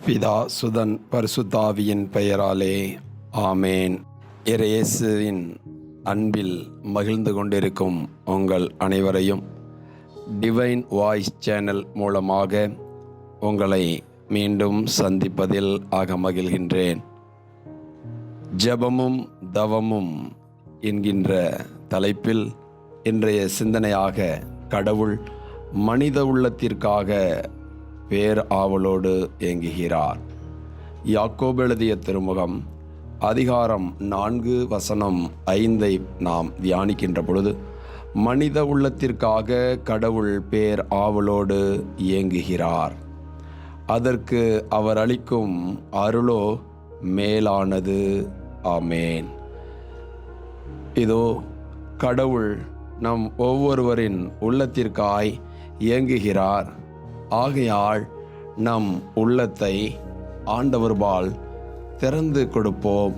பிதா சுதன் பரிசுத்தாவியின் பெயராலே ஆமேன். இயேசுவின் அன்பில் மகிழ்ந்து கொண்டிருக்கும் உங்கள் அனைவரையும் டிவைன் வாய்ஸ் சேனல் மூலமாக உங்களை மீண்டும் சந்திப்பதில் மகிழ்கின்றேன். ஜெபமும் தவமும் என்கின்ற தலைப்பில் இன்றைய சிந்தனையாக கடவுள் மனித உள்ளத்திற்காக பேர் ஆவலோடு ஏங்குகிறார். யாக்கோபு எழுதிய திருமுகம் அதிகாரம் 4:5 நாம் தியானிக்கின்ற பொழுது, மனித உள்ளத்திற்காக கடவுள் பேர் ஆவலோடு ஏங்குகிறார். அதற்கு அவர் அளிக்கும் அருளோ மேலானது. ஆமேன். இதோ கடவுள் நம் ஒவ்வொருவரின் உள்ளத்திற்காய் ஏங்குகிறார். ஆகையால் நம் உள்ளத்தை ஆண்டவர்பால் திறந்து கொடுப்போம்.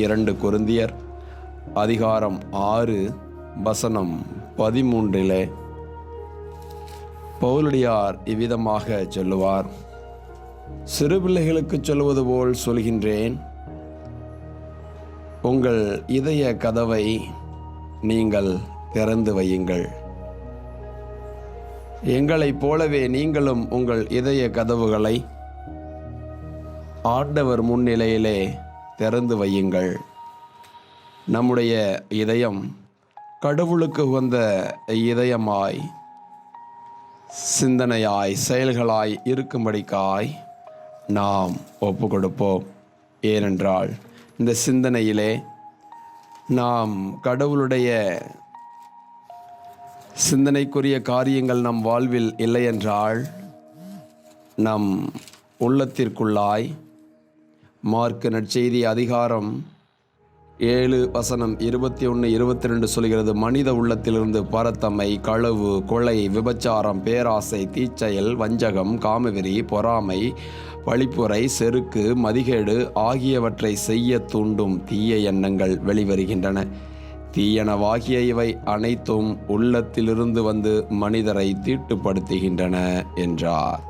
2 கொரிந்தியர் அதிகாரம் 6:13 பவுலடியார் இவ்விதமாக சொல்லுவார்: சிறு பிள்ளைகளுக்கு சொல்வது போல் சொல்கின்றேன், உங்கள் இதய கதவை நீங்கள் திறந்து வையுங்கள். எங்களைப் போலவே நீங்களும் உங்கள் இதய கதவுகளை ஆண்டவர் முன்னிலையிலே திறந்து வையுங்கள். நம்முடைய இதயம் கடவுளுக்கு உகந்த இதயமாய், சிந்தனையாய், செயல்களாய் இருக்கும்படிக்காய் நாம் ஒப்பு கொடுப்போம். ஏனென்றால் இந்த சிந்தனையிலே நாம் கடவுளுடைய சிந்தனைக்குரிய காரியங்கள் நம் வாழ்வில் இல்லையென்றால், நம் உள்ளத்திற்குள்ளாய் மார்க்கு நற்செய்தி அதிகாரம் 7:21-22 சொல்கிறது: மனித உள்ளத்திலிருந்து பரத்தமை, களவு, கொலை, விபச்சாரம், பேராசை, தீச்செயல், வஞ்சகம், காமவெறி, பொறாமை, பழிப்புரை, செருக்கு, மதிகேடு ஆகியவற்றை செய்ய தூண்டும் தீய எண்ணங்கள் வெளிவருகின்றன. தீயனவாகிய இவை அனைத்தும் உள்ளத்திலிருந்து வந்து மனிதரை தீட்டுப்படுத்துகின்றன என்றார்.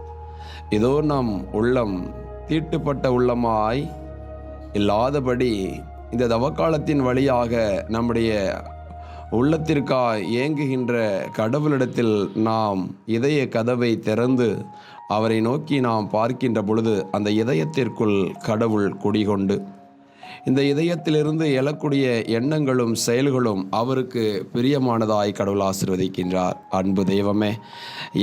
இதோ நம் உள்ளம் தீட்டுப்பட்ட உள்ளமாய் இல்லாதபடி இந்த தவக்காலத்தின் வழியாக நம்முடைய உள்ளத்திற்காய் ஏங்குகின்ற கடவுளிடத்தில் நாம் இதய கதவை திறந்து அவரை நோக்கி நாம் பார்க்கின்ற பொழுது, அந்த இதயத்திற்குள் கடவுள் குடிகொண்டு இந்த இதயத்திலிருந்து எழக்கூடிய எண்ணங்களும் செயல்களும் அவருக்கு பிரியமானதாய் கடவுள் ஆசீர்வதிக்கின்றார். அன்பு தெய்வமே,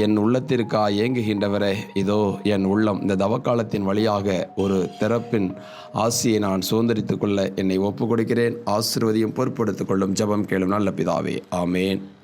என் உள்ளத்திற்காய் ஏங்குகின்றவரே, இதோ என் உள்ளம் இந்த தவக்காலத்தின் வழியாக ஒரு திறப்பின் ஆசியை நான் சுதந்திரித்துக் கொள்ள என்னை ஒப்பு கொடுக்கிறேன். ஆசீர்வதியும் பொறுப்படுத்திக் கொள்ளும். ஜெபம் கேளும் நல்ல பிதாவே. ஆமேன்.